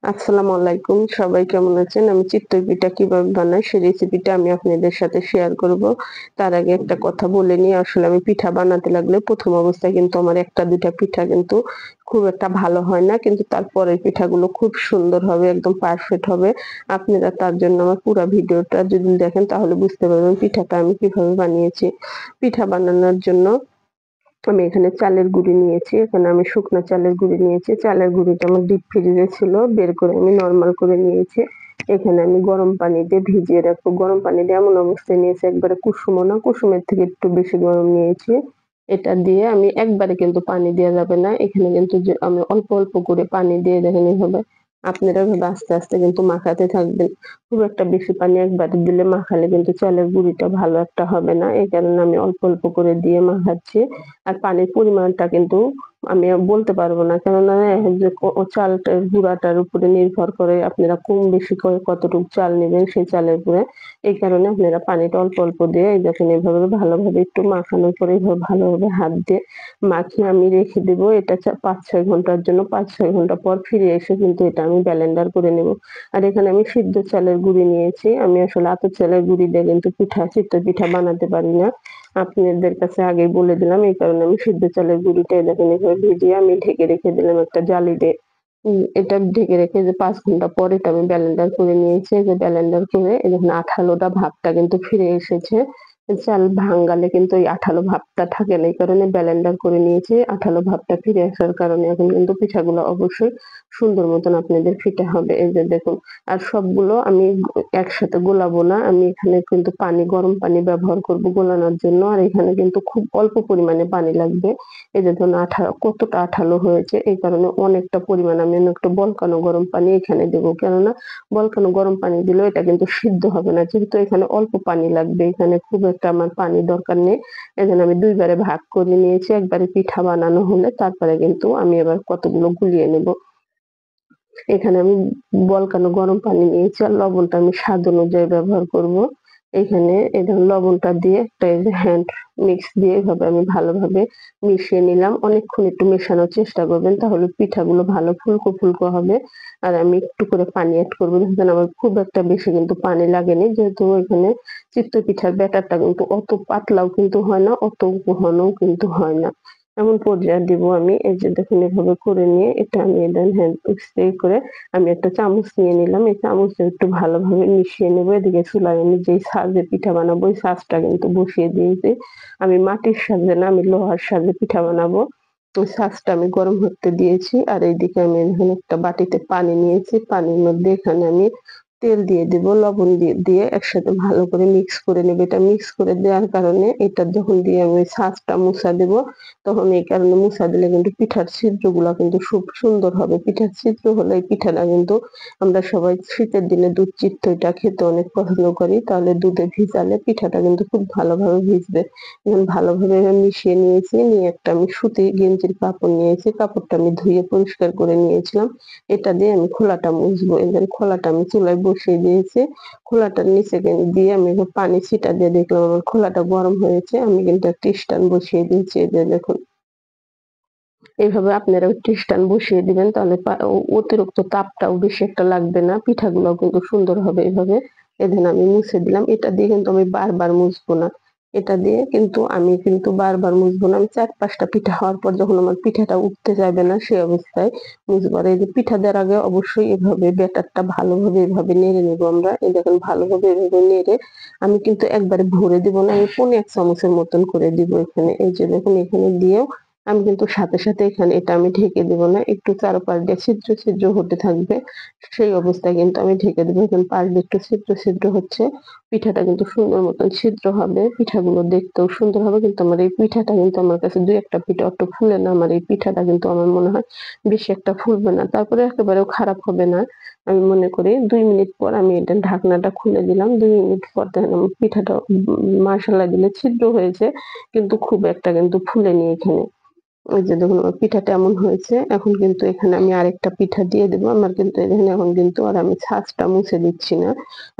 আসসালামু আলাইকুম। সবাই কেমন আছেন? আমি চিতই পিঠা কিভাবে বানাই সেই রেসিপিটা আমি আপনাদের সাথে শেয়ার করব। তার আগে একটা কথা বলে নিই, আসলে আমি পিঠা বানাতে লাগলে ১ম অবস্থায় কিন্তু আমার ১ টা ২ টা পিঠা কিন্তু খুব একটা ভালো হয় না। কিন্তু তারপরের পিঠাগুলো খুব সুন্দর হবে, একদম পারফেক্ট হবে। আপনারা তার জন্য আমার পুরা ভিডিওটা যদি দেখেন তাহলে বুঝতে পারবেন পিঠাটা আমি কিভাবে বানিয়েছি। পিঠা বানানোর জন্য আমি এখানে চালের গুঁড়ি নিয়েছি। এখানে আমি শুকনা চালের গুঁড়ি নিয়েছি। চালের গুঁড়িটা আমার ডিপ ফ্রিজে ছিল। বের করে আমি নরমাল করে নিয়েছি। এখানে আমি গরম পানি দিয়ে ভিজিয়ে রাখবো। গরম পানি দিয়ে এমন অবস্থায় নিয়েছি একবারে কুসুমও না, কুসুমের থেকে একটু বেশি গরম নিয়েছি। এটা দিয়ে আমি একবারে কিন্তু পানি দেয়া যাবে না। এখানে কিন্তু যে আমি অল্প, অল্প করে পানি দিয়ে দেখেন এভাবে আপনারা এভাবে আস্তে, আস্তে কিন্তু মাখাতে থাকবেন। খুব একটা বেশি পানি একবারে দিলে মাখালে কিন্তু চালের গুঁড়িটা ভালো একটা হবে না। এই কারণে আমি অল্প, অল্প করে দিয়ে মাখাচ্ছি। আর পানির পরিমাণটা কিন্তু আমি বলতে পারব না। কেননা যে চালটার গুঁড়াটার উপরে নির্ভর করে আপনারা কম বেশি করে কতটুকু চাল নিবেন সেই চালের উপরে। এই কারণে আপনারা পানিটা অল্প, অল্প দিয়ে এই দেখেন এভাবে ভালোভাবে একটু মাখানোর পরে এভাবে ভালোভাবে হাত দিয়ে মাখিয়ে আমি রেখে দেব। এটা ৫-৬ ঘন্টার জন্য। ৫-৬ ঘন্টা পর ফিরে এসে কিন্তু এটা আমি ব্লেন্ডার করে নেব। আর এখানে আমি সিদ্ধ চালের গুঁড়ি নিয়েছি। আমি আসলে আতপ চালের গুঁড়ি দিয়ে কিন্তু চিতই পিঠা বানাতে পারি না। আপনাদের কাছে আগেই বলে দিলাম। এই কারণে আমি সিদ্ধ চালের গুঁড়িটা এই দেখেন এভাবে ভিজিয়ে আমি ঢেকে রেখে দিলাম একটা জালি দিয়ে। এটা ঢেকে রেখে যে ৫ ঘন্টা পর এটা আমি ব্লেন্ডার করে নিয়েছি। এই যে ব্লেন্ডার করে এই দেখুন আঠালোটা ভাবটা কিন্তু ফিরে এসেছে। চাল ভাঙ্গালে কিন্তু এই আঠালো ভাবটা থাকে না। এই কারণে ব্লেন্ডার করে নিয়েছি। আঠালো ভাবটা ফিরে আসার কারণে এখন কিন্তু পিঠাগুলো অবশ্যই সুন্দর মতন আপনাদের ফিটা হবে। এই যে দেখুন। আর সবগুলো আমি একসাথে গোলাবো না। আমি এখানে কিন্তু গরম পানি ব্যবহার করব গোলানোর জন্য। আর এখানে কিন্তু খুব অল্প পরিমাণে পানি লাগবে। এই যে ধরুন কতটা আঠালো হয়েছে এই কারণে অনেকটা পরিমাণ আমি একটু বলকানো গরম পানি এখানে দেবো। কেননা বলকানো গরম পানি দিলেও এটা কিন্তু সিদ্ধ হবে না। যেহেতু এখানে অল্প পানি লাগবে, এখানে খুব একটা আমার পানির দরকার নেই। এজন্য আমি ২ বারে ভাগ করে নিয়েছি। একবারে পিঠা বানানো হলে তারপরে কিন্তু আমি এবার কতগুলো গুলিয়ে নেব। এখানে আমি বলকানো গরম পানি নিয়েছি আর লবণটা আমি স্বাদ অনুযায়ী ব্যবহার করব। এখানে এই ধরুন লবণটা দিয়ে একটা এই যে হ্যান্ড মিক্স দিয়ে এভাবে আমি ভালোভাবে মিশিয়ে নিলাম। অনেকক্ষণ একটু মেশানোর চেষ্টা করবেন তাহলে পিঠাগুলো ভালো ফুলকো, ফুলকো হবে। আর আমি একটু করে পানি এড করব। দেখবেন আমার খুব একটা বেশি কিন্তু পানি লাগেনি। যেহেতু এখানে চিতই পিঠার ব্যাটারটা কিন্তু অত পাতলাও কিন্তু হয় না, অত ঘনও কিন্তু হয় না। এমন পর্যায়ে দিব আমি। এই যে দেখুন এভাবে করে নিয়ে এটা আমি দেন হ্যান্ড মিক্স করে আমি একটা চামচ নিয়ে নিলাম। এই চামচ দিয়ে একটু ভালোভাবে মিশিয়ে নেব। এদিকে চুলায় আমি যেই সাজে পিঠা বানাবো ওই সাজটা কিন্তু বসিয়ে দিয়েছি। আমি মাটির সাজে না, আমি লোহার সাজে পিঠা বানাবো। ওই সাজটা আমি গরম হতে দিয়েছি। আর এইদিকে আমি এখানে একটা বাটিতে পানি নিয়েছি। পানির মধ্যে এখানে আমি তেল দিয়ে দিব, লবণ দিয়ে একসাথে ভালো করে মিক্স করে নেব। এটা মিক্স করে দেওয়ার কারণে এটা যখন দিয়ে আমি ছাঁচটা মুছা দেব, তখন এই কারণে মুছা দিলে কিন্তু পিঠার ছিদ্রগুলা কিন্তু খুব সুন্দর হবে। পিঠার ছিদ্র হলে এই পিঠাটা কিন্তু আমরা সবাই শীতের দিনে দুধ চিতইটা খেতে অনেক পছন্দ করি। তাহলে দুধে ভিজালে পিঠাটা কিন্তু খুব ভালোভাবে ভিজবে। এখন ভালোভাবে আমি মিশিয়ে নিয়েছি। নিয়ে একটা আমি সুতি গেঞ্জির কাপড় নিয়েছি। কাপড়টা আমি ধুয়ে পরিষ্কার করে নিয়েছিলাম। এটা দিয়ে আমি খোলাটা মুছবো। এবার খোলাটা আমি চুলায় বসিয়ে দিয়েছি। খোলাটার নিচে দিয়ে আমি এবার পানি ছিটা দিয়ে দেখলাম আমার খোলাটা গরম হয়েছে। আমি কিন্তু একটা স্ট্যান্ড বসিয়ে দিয়েছি। এই যে দেখুন। এভাবে আপনারা একটু স্ট্যান্ড বসিয়ে দিবেন তাহলে অতিরিক্ত তাপটাও বেশি একটা লাগবে না। পিঠাগুলাও কিন্তু সুন্দর হবে এভাবে। এই দেখেন আমি মুছে দিলাম। এটা দিয়ে কিন্তু আমি বারবার মুছবো না। এটা দিয়ে কিন্তু আমি কিন্তু বারবার মুছবো না। আমি ৪-৫ টা পিঠা হওয়ার পর যখন আমার পিঠাটা উঠতে চাইবে না সেই অবস্থায় মুছবো। আর এই যে পিঠা দেওয়ার আগে অবশ্যই এভাবে ব্যাটারটা ভালোভাবে এভাবে নেড়ে নেবো আমরা। এই দেখেন ভালোভাবে এভাবে নেড়ে আমি কিন্তু একবারে ভরে দিব না। আমি পৌনে ১ চামচের মতন করে দিব এখানে। এই যে দেখুন এখানে দিয়েও আমি কিন্তু সাথে, সাথে এখানে এটা আমি ঢেকে দেব না। একটু চারপাশ দিয়ে ছিদ্র, ছিদ্র হতে থাকবে। সেই অবস্থায় কিন্তু আমি ঢেকে দেব। এখন পাশ দিয়ে একটু ছিদ্র, ছিদ্র হচ্ছে। পিঠাটা কিন্তু সুন্দর মতন ছিদ্র হবে। পিঠাগুলো দেখতেও সুন্দর হবে। কিন্তু আমার এই পিঠাটা কিন্তু আমার কাছে ২-১ টা পিঠা অত ফুলে না। আমার এই পিঠাটা কিন্তু আমার মনে হয় বেশি একটা ফুলবে না। তারপরে একেবারেও খারাপ হবে না। আমি মনে করি ২ মিনিট পর আমি এটা ঢাকনাটা খুলে দিলাম। ২ মিনিট পর দেখেন আমার পিঠাটা মাশাআল্লাহ দিলে ছিদ্র হয়েছে। কিন্তু খুব একটা কিন্তু ফুলেনি এখানে। ওই যে দেখুন আমার পিঠাটা এমন হয়েছে। এখন কিন্তু এখানে আমি আরেকটা পিঠা দিয়ে দেব। আমার কিন্তু এখানে এখন কিন্তু আর আমি ছাঁচটা মুছে দিচ্ছি না।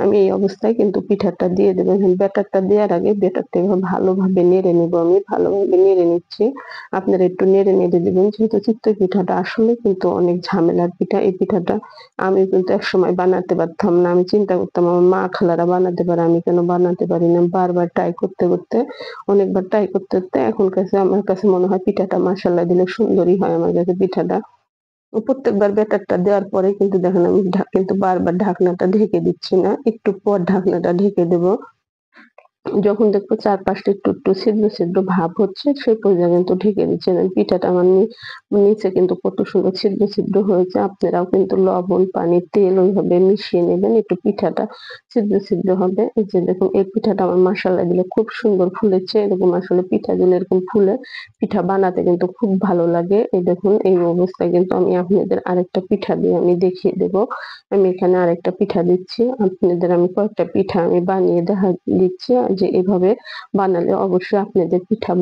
আমি এই অবস্থায় কিন্তু পিঠাটা দিয়ে দেব। এখন ব্যাটারটা দেওয়ার আগে ব্যাটারটা এভাবে ভালোভাবে নেড়ে নেব আমি। ভালোভাবে নেড়ে নিচ্ছি। আপনারা একটু নেড়ে দিবেন। যেহেতু চিতই পিঠাটা আসলে কিন্তু অনেক ঝামেলার পিঠা। এই পিঠাটা আমি কিন্তু একসময় বানাতে পারতাম না। আমি চিন্তা করতাম আমার মা খালারা বানাতে পারে, আমি কেন বানাতে পারি না? বারবার ট্রাই করতে অনেকবার ট্রাই করতে এখন আমার কাছে মনে হয় পিঠাটা মাশাআল্লাহ দিলে সুন্দরই হয় আমার কাছে পিঠাটা। প্রত্যেকবার ব্যাটারটা দেওয়ার পরে কিন্তু দেখেন আমি কিন্তু বারবার ঢাকনাটা ঢেকে দিচ্ছি না। একটু পর ঢাকনাটা ঢেকে দেব। যখন দেখবো চারপাশটা একটু ছিদ্র ভাব হচ্ছে সেই পর্যায়ে কিন্তু ঢেকে দিচ্ছি। দেখেন পিঠাটা আমার নিচে কিন্তু কত সুন্দর ছিদ্র হয়েছে। আপনারাও কিন্তু লবণ, পানি, তেল ওইভাবে মিশিয়ে নেবেন। একটু পিঠাটা ছিদ্র হবে। এই যে দেখুন এই পিঠাটা আমার মাশাআল্লাহ দিলে খুব সুন্দর ফুলেছে। এরকম আসলে পিঠা দিলে এরকম ফুলে পিঠা বানাতে কিন্তু খুব ভালো লাগে। এই দেখুন এই অবস্থায় কিন্তু আমি আপনাদের আরেকটা পিঠা দিয়ে আমি দেখিয়ে দেব। আমি এখানে আরেকটা পিঠা দিচ্ছি। আপনাদের আমি কয়েকটা পিঠা আমি বানিয়ে দিচ্ছি যে এভাবে বানালে অবশ্যই আপনাদের পিঠা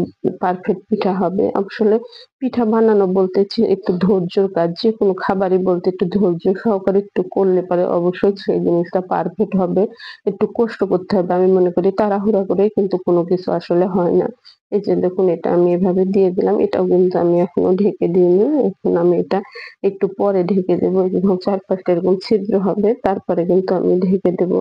পারফেক্ট পিঠা হবে। আসলে পিঠা বানানো বলতে একটু ধৈর্যর কাজ। যেকোনো খাবারই বলতে একটু ধৈর্য সহকারে একটু করলে পারে অবশ্যই সেই জিনিসটা পারফেক্ট হবে। একটু কষ্ট করতে হবে। আমি মনে করি তাড়াহুড়া করেই কিন্তু কোনো কিছু আসলে হয় না। এই যে দেখুন এটা আমি এভাবে দিয়ে দিলাম। এটাও কিন্তু আমি এখনো ঢেকে দিইনি। এখন আমি এটা একটু পরে ঢেকে দেব। যখন চারপাশটা এরকম ছিদ্র হবে তারপরে কিন্তু আমি ঢেকে দেব।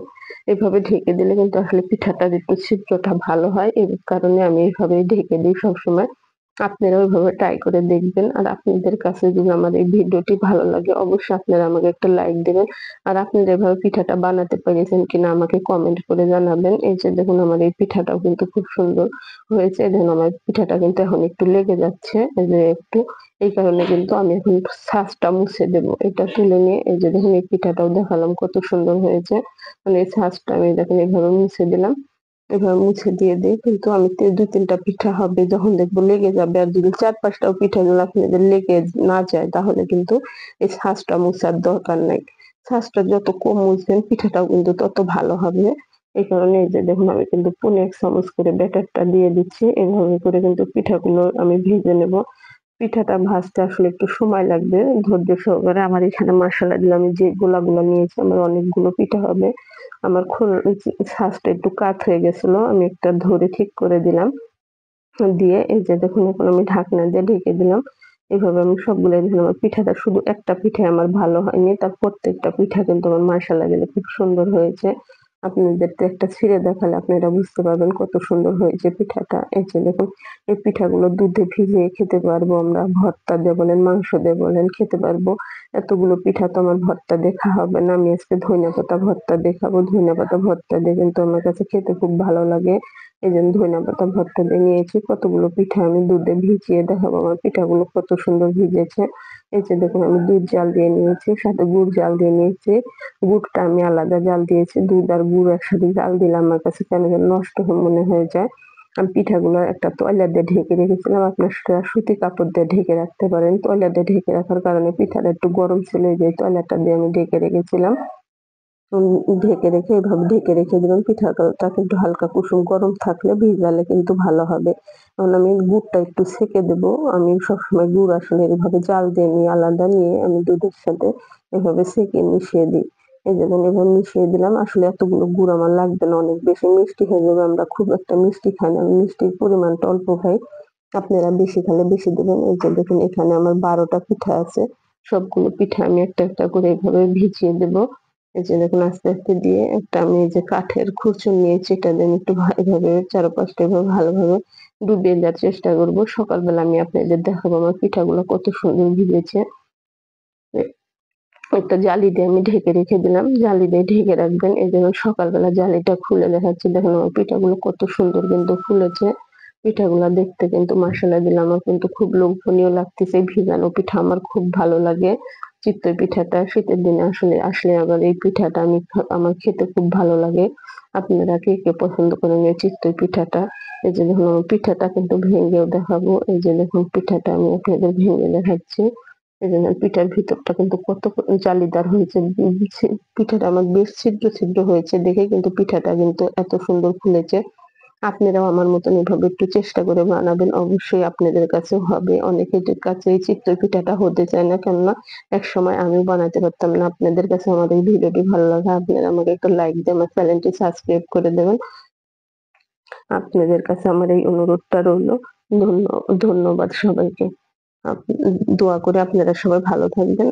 এভাবে ঢেকে দিলে কিন্তু আসলে পিঠাটার একটু ছিদ্রটা ভালো হয়। এই কারণে আমি এভাবেই ঢেকে দিই সবসময়। আপনারাও এভাবে ট্রাই করে দেখবেন। আর আপনাদের কাছে যদি আমার এই ভিডিওটি ভালো লাগে অবশ্যই আপনারা আমাকে একটা লাইক দিবেন। আর আপনারা এভাবে পিঠাটা বানাতে পেরেছেন কিনা আমাকে কমেন্ট করে জানাবেন। এই যে দেখুন আমার এই পিঠাটাও কিন্তু খুব সুন্দর হয়েছে। দেখুন আমার পিঠাটা কিন্তু এখন একটু লেগে যাচ্ছে। এই যে একটু এই কারণে কিন্তু আমি এখন ছাঁচটা মুছে দেব। এটা তুলে নিয়ে এই যে দেখুন এই পিঠাটাও দেখালাম কত সুন্দর হয়েছে। মানে এই ছাঁচটা আমি দেখুন এভাবে মুছে দিলাম। এভাবে মুছে দিয়ে কিন্তু আমি ২-৩ টা পিঠা হবে যখন দেখবো লেগে যাবে আর যদি ৪-৫ টাও পিঠা যদি আপনাদের লেগে না যায় তাহলে কিন্তু এই ছাঁচটা মুছার দরকার নাই। ছাঁচটা যত কম মুছবেন পিঠাটাও কিন্তু তত ভালো হবে। এই কারণে এই যে দেখুন আমি কিন্তু পনে ১ চামচ করে ব্যাটারটা দিয়ে দিচ্ছি। এভাবে করে কিন্তু পিঠাগুলো আমি ভেজে নেব। পিঠাটা ভাজতে আসলে একটু সময় লাগবে ধৈর্য সহকারে। আমার এখানে মাসালা দিলে আমি যে গোলাগুলো নিয়েছি আমার অনেকগুলো পিঠা হবে। আমার ছাঁচটা একটু কাত হয়ে গেছিল। আমি একটা ধরে ঠিক করে দিলাম। দিয়ে এই যে দেখুন এখন আমি ঢাকনা দিয়ে ঢেকে দিলাম। এভাবে আমি সবগুলাই দিলাম। আমার পিঠাটা শুধু একটা পিঠাই আমার ভালো হয়নি। তার প্রত্যেকটা পিঠা কিন্তু আমার মাশাআল্লাহ দিলে খুব সুন্দর হয়েছে। আপনাদেরকে একটা ছিঁড়ে দেখালে আপনারা বুঝতে পারবেন কত সুন্দর হয়েছে পিঠাটা। এই যে দেখুন এই পিঠাগুলো দুধে ভিজিয়ে খেতে পারবো আমরা। ভর্তা দিয়ে বলেন, মাংস দিয়ে বলেন খেতে পারবো। এতগুলো পিঠা তো আমার ভর্তা দিয়ে খাওয়া হবে না। আমি আজকে ধইন্যাপাতা ভর্তা দিয়ে খাবো। ধইন্যাপাতা ভর্তা দিয়ে কিন্তু আমার কাছে খেতে খুব ভালো লাগে। এইজন্য ধইন্যাপাতা ভর্তা দিয়ে নিয়েছি। কতগুলো পিঠা আমি দুধে ভিজিয়ে দেখাবো আমার পিঠাগুলো কত সুন্দর ভিজেছে। এই যে দেখুন আমি দুধ জাল দিয়ে নিয়েছি, সাথে গুড় জাল দিয়ে নিয়েছি। গুড়টা আমি আলাদা জাল দিয়েছি। দুধ আর গুড় একসাথে জাল দিলে আমার কাছে কেন যেন নষ্ট মনে হয়ে যায়। আমি পিঠাগুলো একটা তয়লা দিয়ে ঢেকে রেখেছিলাম। আপনারা সুতি কাপড় দিয়ে ঢেকে রাখতে পারেন। তয়লা দিয়ে ঢেকে রাখার কারণে পিঠাটা একটু গরম ছিল এই যে তয়লাটা দিয়ে আমি ঢেকে রেখেছিলাম। ঢেকে রেখে এভাবে ঢেকে রেখে দিলাম। পিঠাটা কিন্তু হালকা কুসুম গরম থাকলে ভিজালে কিন্তু ভালো হবে। এখন আমি গুড়টা একটু সেঁকে দেবো। আমি সবসময় গুড় আসলে এভাবে জাল দিয়ে নিই আলাদা নিয়ে আমি দুধের সাথে এভাবে সেঁকে মিশিয়ে দিই। এই যেমন এভাবে মিশিয়ে দিলাম। আসলে এতগুলো গুড় আমার লাগবে না। অনেক বেশি মিষ্টি হয়ে যাবে। আমরা খুব একটা মিষ্টি খাই না। আমি মিষ্টির পরিমাণটা অল্প খাই। আপনারা বেশি খেলে বেশি দিবেন। এই যে দেখুন এখানে আমার ১২ টা পিঠা আছে। সবগুলো পিঠা আমি একটা করে এভাবে ভিজিয়ে দেব। এই যে দেখুন আস্তে দিয়ে একটা আমি এই যে কাঠের খুরচুন নিয়েছি এটা দিয়ে আমি একটু এভাবে চারপাশটা এভাবে ভালোভাবে ডুবিয়ে দেওয়ার চেষ্টা করব। সকালবেলা আমি আপনাদের দেখাবো আমার পিঠাগুলো কত সুন্দর ভিজেছে। এ একটা জালি দিয়ে আমি ঢেকে রেখে দিলাম। জালি দিয়ে ঢেকে রাখবেন। এই যেমন সকালবেলা জালিটা খুলে দেখাচ্ছি। দেখুন আমার পিঠাগুলো কত সুন্দর কিন্তু ফুলেছে। পিঠাগুলা দেখতে কিন্তু মাশাআল্লাহ দিলে আমার কিন্তু খুব লোভনীয় লাগতেছে। ভিজানো পিঠা আমার খুব ভালো লাগে। চিতই পিঠাটা শীতের দিনে আসলে আবার এই পিঠাটা আমার খেতে খুব ভালো লাগে। আপনারা কে পছন্দ করেন এই চিতই পিঠাটা? এই যে দেখুন আমার পিঠাটা কিন্তু ভেঙেও দেখাবো। এই যে দেখুন পিঠাটা আমি আপনাদের ভেঙে দেখাচ্ছি। এই যে পিঠার ভিতরটা কিন্তু কত জালিদার হয়েছে। পিঠাটা আমার বেশ ছিদ্র হয়েছে দেখে কিন্তু পিঠাটা কিন্তু এত সুন্দর ফুলেছে। আপনারাও আমার মতন এভাবে একটু চেষ্টা করে বানাবেন। অবশ্যই আপনাদের কাছেও হবে। অনেকের কাছে এই চিতই পিঠাটা হতে চায় না। কেননা একসময় আমিও বানাতে পারতাম না। আপনাদের কাছে আমার এই ভিডিওটি ভালো লাগলে আপনারা আমাকে একটা লাইক দিয়ে আমার চ্যানেলটি সাবস্ক্রাইব করে দেবেন। আপনাদের কাছে আমার এই অনুরোধটা রইলো। ধন্য ধন্যবাদ সবাইকে। আপ দোয়া করি আপনারা সবাই ভালো থাকবেন।